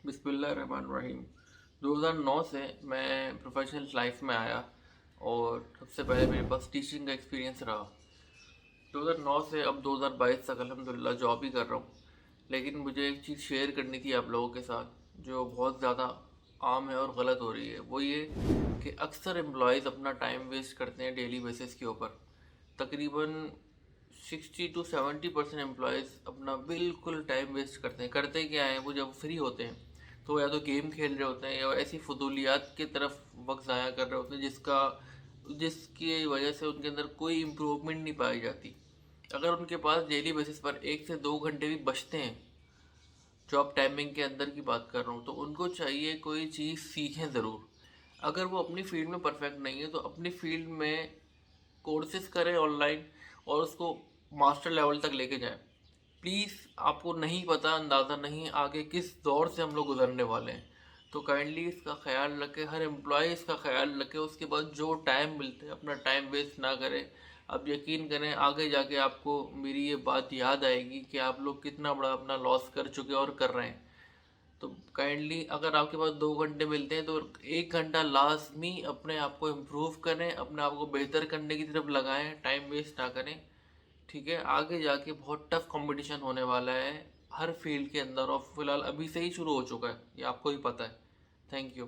बिस्मिल्लाहिर्रहमानिर्रहीम। 2009 से मैं प्रोफेशनल लाइफ में आया और सबसे पहले मेरे पास टीचिंग का एक्सपीरियंस रहा। 2009 से अब 2022 तक अल्हम्दुलिल्लाह जॉब ही कर रहा हूँ। लेकिन मुझे एक चीज़ शेयर करनी थी आप लोगों के साथ जो बहुत ज़्यादा आम है और गलत हो रही है। वो ये कि अक्सर एम्प्लॉयज़ अपना टाइम वेस्ट करते हैं डेली बेसिस के ऊपर। तकरीबन 60 to 70% एम्प्लॉयज़ अपना बिल्कुल टाइम वेस्ट करते हैं। करते क्या है, वो जब फ्री होते हैं तो या तो गेम खेल रहे होते हैं या ऐसी फजूलियात की तरफ वक्त ज़ाया कर रहे होते हैं जिसकी वजह से उनके अंदर कोई इम्प्रूवमेंट नहीं पाई जाती। अगर उनके पास डेली बेसिस पर 1 से 2 घंटे भी बचते हैं, जॉब टाइमिंग के अंदर की बात कर रहा हूँ, तो उनको चाहिए कोई चीज़ सीखें ज़रूर। अगर वो अपनी फील्ड में परफेक्ट नहीं है तो अपनी फील्ड में कोर्सेज करें ऑनलाइन और उसको मास्टर लेवल तक लेके जाएं। प्लीज़, आपको नहीं पता, अंदाज़ा नहीं आगे किस दौर से हम लोग गुजरने वाले हैं, तो काइंडली इसका ख्याल रखें। हर एम्प्लॉय इसका ख्याल रखे। उसके बाद जो टाइम मिलते हैं अपना टाइम वेस्ट ना करें। अब यकीन करें, आगे जाके आपको मेरी ये बात याद आएगी कि आप लोग कितना बड़ा अपना लॉस कर चुके और कर रहे हैं। तो काइंडली अगर आपके पास 2 घंटे मिलते हैं तो 1 घंटा लाजमी अपने आप को इम्प्रूव करें, अपने आप को बेहतर करने की तरफ लगाएं, टाइम वेस्ट ना करें। ठीक है, आगे जाके बहुत टफ कंपटीशन होने वाला है हर फील्ड के अंदर, और फिलहाल अभी से ही शुरू हो चुका है, ये आपको ही पता है। Thank you.